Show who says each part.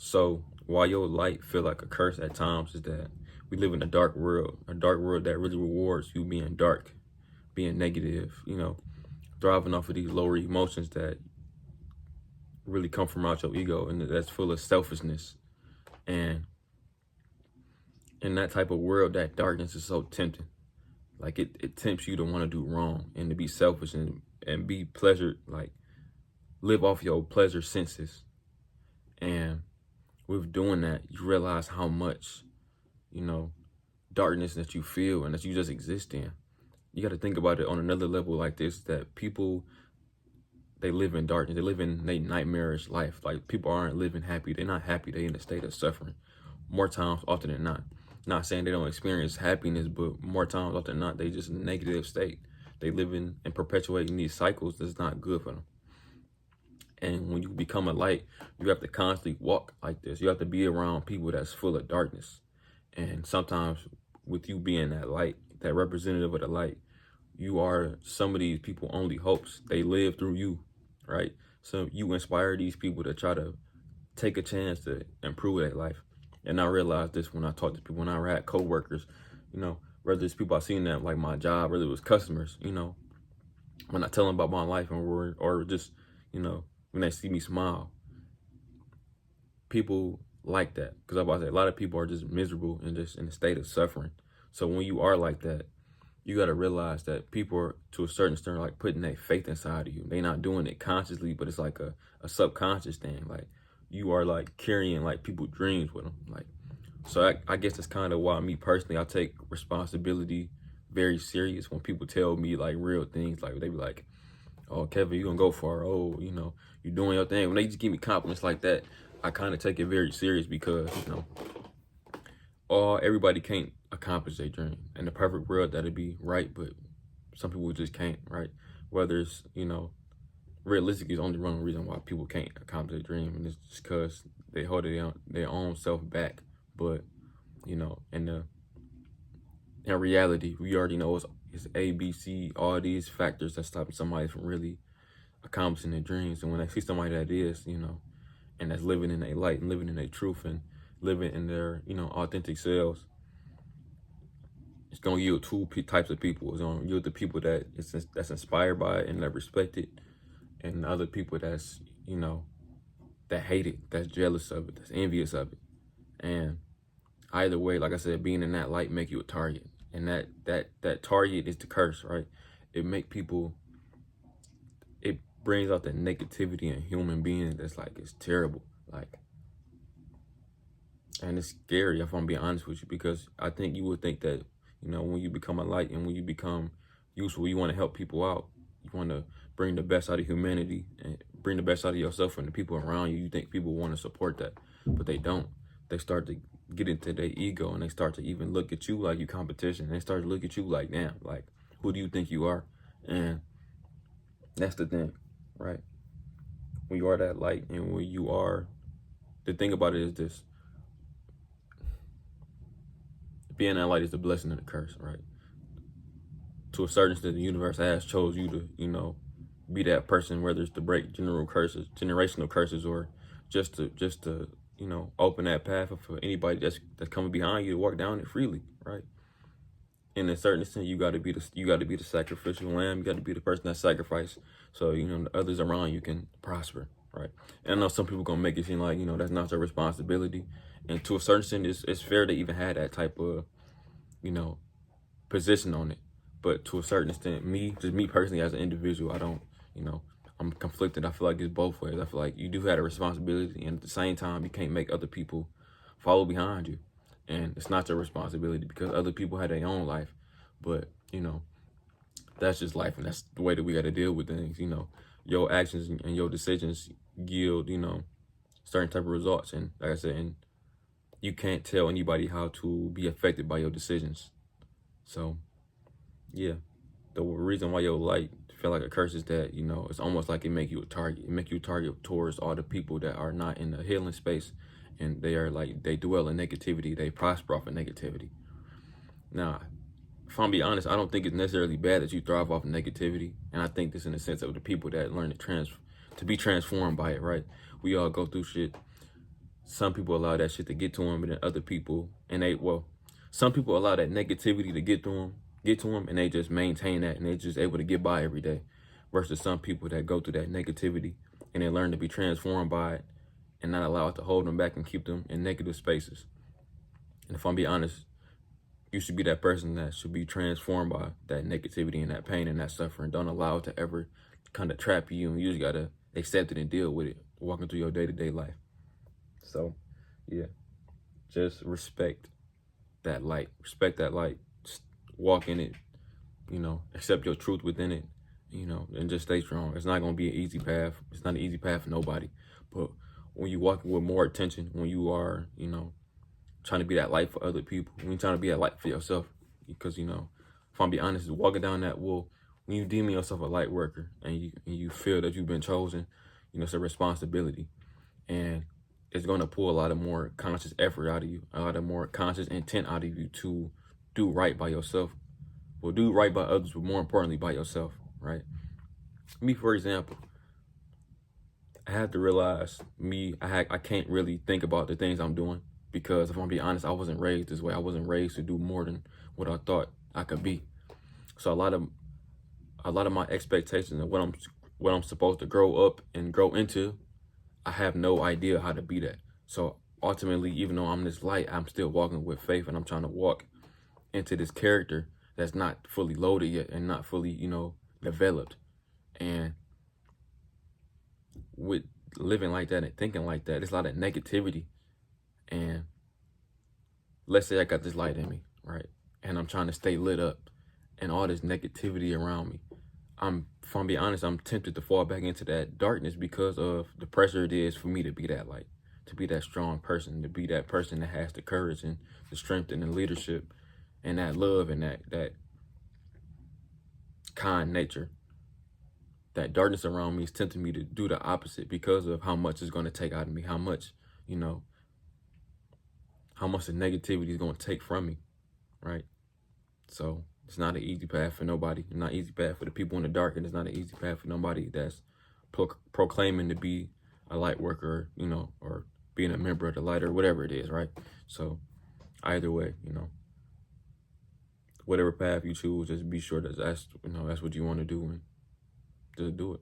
Speaker 1: So while your light feel like a curse at times, is that we live in a dark world that really rewards you being dark, being negative, thriving off of these lower emotions that really come from out your ego, and that's full of selfishness. And in that type of world, that darkness is so tempting. Like it tempts you to want to do wrong and to be selfish and be pleasure, like live off your pleasure senses. And with doing that, you realize how much, you know, darkness that you feel and that you just exist in. You got to think about it on another level like this, that people, they live in darkness. They live in a nightmarish life. Like, people aren't living happy. They're not happy. They're in a state of suffering more times often than not. Not saying they don't experience happiness, but more times often than not, they just in a negative state. They live in and perpetuating these cycles that's not good for them. And when you become a light, you have to constantly walk like this. You have to be around people that's full of darkness. And sometimes with you being that light, that representative of the light, you are some of these people only hopes. They live through you, right? So you inspire these people to try to take a chance to improve their life. And I realized this when I talked to people, when I had coworkers, whether it's people I seen that like my job, whether it was customers, when I tell them about my life or just, when they see me smile, people like that. Because I'm about to say, a lot of people are just miserable and just in a state of suffering. So when you are like that, you got to realize that people are, to a certain extent, like putting their faith inside of you. They're not doing it consciously, but it's like a subconscious thing. Like, you are like carrying like people's dreams with them. Like, so I guess that's kind of why me personally, I take responsibility very serious when people tell me like real things. Like, they be like, "Oh, Kevin, you gonna go far. Oh, you're doing your thing." When they just give me compliments like that, I kind of take it very serious because, everybody can't accomplish their dream. In the perfect world, that'd be right, but some people just can't, right? Whether it's, realistically, it's only one reason why people can't accomplish their dream, and it's just because they hold their own self back. But, in reality, we already know it's A, B, C, all these factors that stop somebody from really accomplishing their dreams. And when I see somebody that is, and that's living in their light and living in their truth and living in their, authentic selves, it's gonna yield two types of people. It's gonna yield the people that's inspired by it and that respect it, and other people that's, that hate it, that's jealous of it, that's envious of it. And either way, like I said, being in that light make you a target, and that target is the curse, right? It make people. It brings out the negativity in human beings that's like, it's terrible, like, and it's scary if I'm being honest with you, because I think you would think that, when you become a light and when you become useful, you want to help people out. You want to bring the best out of humanity and bring the best out of yourself and the people around you. You think people want to support that, but they don't. They start to get into their ego, and they start to even look at you like you competition. They start to look at you like, damn, like, who do you think you are? And that's the thing, right? When you are that light, and when you are, the thing about it is this: being that light is the blessing and the curse, right? To a certain extent, the universe has chose you to, be that person, whether it's to break generational curses, or just to open that path for anybody that's coming behind you to walk down it freely, right? In a certain extent, you got to be the sacrificial lamb. You got to be the person that sacrificed, so the others around you can prosper, right? And I know some people gonna make it seem like that's not their responsibility, and to a certain extent, it's fair to even have that type of position on it. But to a certain extent, just me personally as an individual, I don't, I'm conflicted. I feel like it's both ways. I feel like you do have a responsibility, and at the same time, you can't make other people follow behind you. And it's not your responsibility because other people had their own life. But, that's just life, and that's the way that we got to deal with things. Your actions and your decisions yield, certain type of results. And like I said, and you can't tell anybody how to be affected by your decisions. So, yeah, the reason why your light feel like a curse is that, it's almost like it make you a target. It make you a target towards all the people that are not in the healing space, and they are like, they dwell in negativity. They prosper off of negativity. Now, if I'm being honest, I don't think it's necessarily bad that you thrive off of negativity. And I think this in the sense of the people that learn to be transformed by it, right? We all go through shit. some people allow that shit to get to them, and then other people, some people allow that negativity to get to them, and they just maintain that, and they just able to get by every day. Versus some people that go through that negativity and they learn to be transformed by it and not allow it to hold them back and keep them in negative spaces. And if I'm being honest, you should be that person that should be transformed by that negativity and that pain and that suffering. Don't allow it to ever kind of trap you, and you just gotta accept it and deal with it, walking through your day-to-day life. So, yeah, just respect that light. Respect that light. Just walk in it, accept your truth within it, and just stay strong. It's not going to be an easy path. It's not an easy path for nobody. But when you walk with more attention, when you are, trying to be that light for other people, when you're trying to be that light for yourself, because, if I'm being honest, walking down that wall, when you deem yourself a light worker and you feel that you've been chosen, it's a responsibility. And it's going to pull a lot of more conscious effort out of you, a lot of more conscious intent out of you to do right by yourself. Well, do right by others, but more importantly, by yourself, right? Me, for example, I have to realize I can't really think about the things I'm doing because if I'm being honest, I wasn't raised this way. I wasn't raised to do more than what I thought I could be. So a lot of my expectations and what I'm supposed to grow up and grow into, I have no idea how to be that. So ultimately, even though I'm this light, I'm still walking with faith, and I'm trying to walk into this character that's not fully loaded yet and not fully, developed. And with living like that and thinking like that, there's a lot of negativity. And let's say I got this light in me, right? And I'm trying to stay lit up, and all this negativity around me. If I'm being honest, I'm tempted to fall back into that darkness because of the pressure it is for me to be that light, to be that strong person, to be that person that has the courage and the strength and the leadership and that love and that kind nature. That darkness around me is tempting me to do the opposite because of how much it's going to take out of me, how much the negativity is going to take from me, right? So it's not an easy path for nobody. It's not an easy path for the people in the dark, and it's not an easy path for nobody that's proclaiming to be a light worker, or being a member of the light or whatever it is, right? So either way, whatever path you choose, just be sure that that's what you want to do, and just do it.